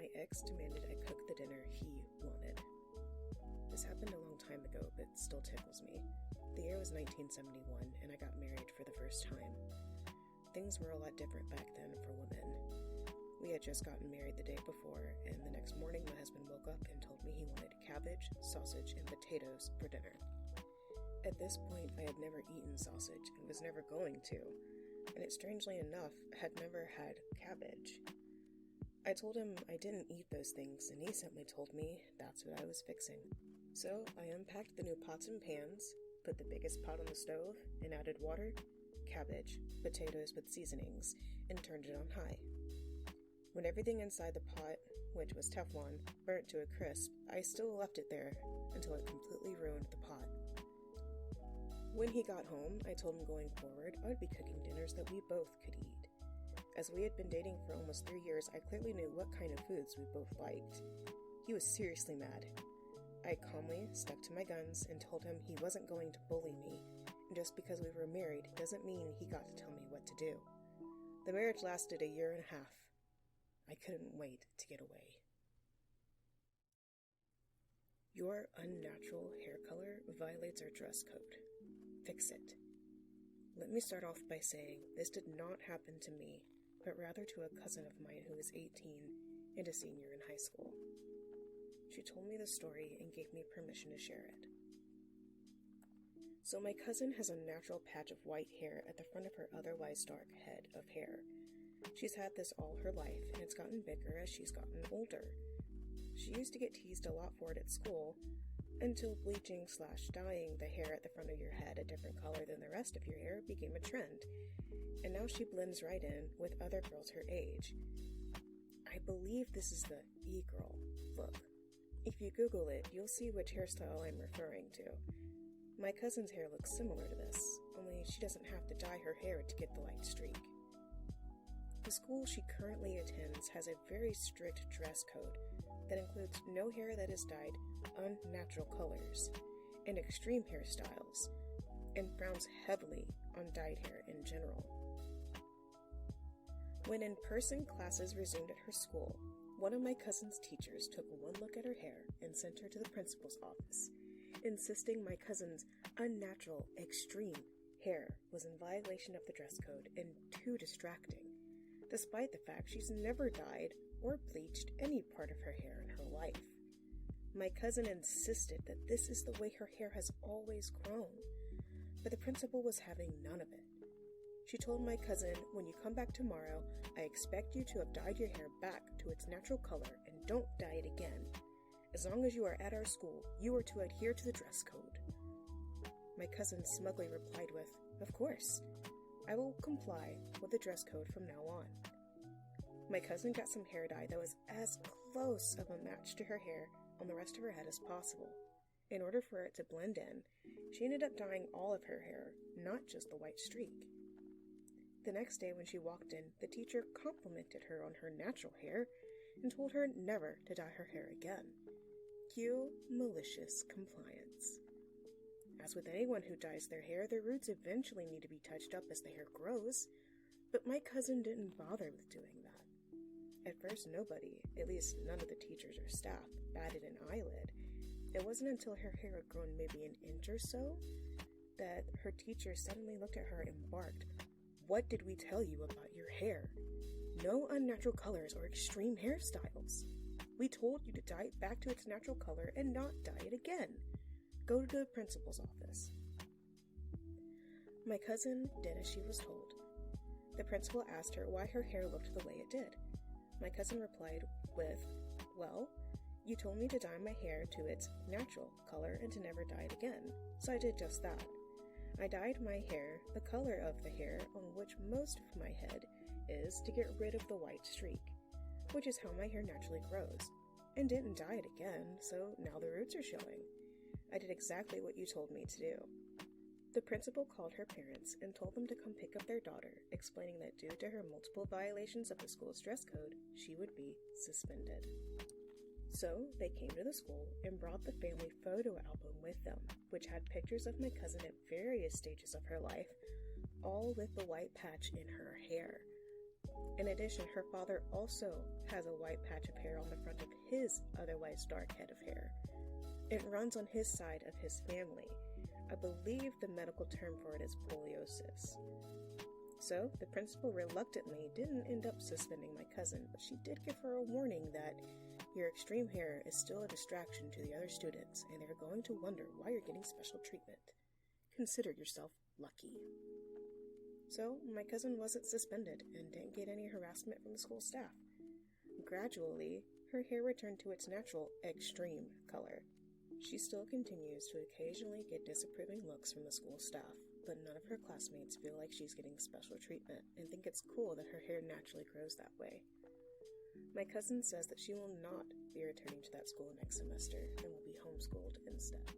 my ex demanded I cook the dinner he wanted. This happened a long time ago, but still tickles me. The year was 1971, and I got married for the first time. Things were a lot different back then for women. We had just gotten married the day before, and the next morning my husband woke up and told me he wanted cabbage, sausage, and potatoes for dinner. At this point, I had never eaten sausage and was never going to, and it strangely enough had never had cabbage. I told him I didn't eat those things, and he simply told me that's what I was fixing. So I unpacked the new pots and pans, put the biggest pot on the stove, and added water, cabbage, potatoes with seasonings, and turned it on high. When everything inside the pot, which was Teflon, burnt to a crisp, I still left it there until it completely ruined the pot. When he got home, I told him going forward, I would be cooking dinners that we both could eat. As we had been dating for almost 3 years, I clearly knew what kind of foods we both liked. He was seriously mad. I calmly stuck to my guns and told him he wasn't going to bully me, and just because we were married doesn't mean he got to tell me what to do. The marriage lasted 1.5 years. I couldn't wait to get away. Your unnatural hair color violates our dress code. Fix it. Let me start off by saying this did not happen to me, but rather to a cousin of mine who was 18 and a senior in high school. She told me the story and gave me permission to share it. So my cousin has a natural patch of white hair at the front of her otherwise dark head of hair. She's had this all her life, and it's gotten bigger as she's gotten older. She used to get teased a lot for it at school, until bleaching/dyeing the hair at the front of your head a different color than the rest of your hair became a trend, and now she blends right in with other girls her age. I believe this is the e-girl look. If you Google it, you'll see which hairstyle I'm referring to. My cousin's hair looks similar to this, only she doesn't have to dye her hair to get the light streak. The school she currently attends has a very strict dress code that includes no hair that is dyed unnatural colors and extreme hairstyles, and frowns heavily on dyed hair in general. When in-person classes resumed at her school, one of my cousin's teachers took one look at her hair and sent her to the principal's office, insisting my cousin's unnatural, extreme hair was in violation of the dress code and too distracting, despite the fact she's never dyed or bleached any part of her hair in her life. My cousin insisted that this is the way her hair has always grown, but the principal was having none of it. She told my cousin, when you come back tomorrow, I expect you to have dyed your hair back to its natural color and don't dye it again. As long as you are at our school, you are to adhere to the dress code. My cousin smugly replied with, of course, I will comply with the dress code from now on. My cousin got some hair dye that was as close of a match to her hair on the rest of her head as possible. In order for it to blend in, she ended up dyeing all of her hair, not just the white streak. The next day when she walked in, the teacher complimented her on her natural hair and told her never to dye her hair again. Cue malicious compliance. As with anyone who dyes their hair, their roots eventually need to be touched up as the hair grows, but my cousin didn't bother with doing that. At first, nobody, at least none of the teachers or staff, batted an eyelid. It wasn't until her hair had grown maybe an inch or so that her teacher suddenly looked at her and barked, "What did we tell you about your hair? No unnatural colors or extreme hairstyles. We told you to dye it back to its natural color and not dye it again. Go to the principal's office." My cousin did as she was told. The principal asked her why her hair looked the way it did. My cousin replied with, "Well, you told me to dye my hair to its natural color and to never dye it again, so I did just that. I dyed my hair the color of the hair on which most of my head is to get rid of the white streak, which is how my hair naturally grows, and didn't dye it again, so now the roots are showing. I did exactly what you told me to do." The principal called her parents and told them to come pick up their daughter, explaining that due to her multiple violations of the school's dress code, she would be suspended. So they came to the school and brought the family photo album with them, which had pictures of my cousin at various stages of her life, all with the white patch in her hair. In addition, her father also has a white patch of hair on the front of his otherwise dark head of hair. It runs on his side of his family. I believe the medical term for it is poliosis. So, the principal reluctantly didn't end up suspending my cousin, but she did give her a warning that your extreme hair is still a distraction to the other students, and they're going to wonder why you're getting special treatment. Consider yourself lucky. So, my cousin wasn't suspended and didn't get any harassment from the school staff. Gradually, her hair returned to its natural extreme color. She still continues to occasionally get disapproving looks from the school staff, but none of her classmates feel like she's getting special treatment and think it's cool that her hair naturally grows that way. My cousin says that she will not be returning to that school next semester and will be homeschooled instead.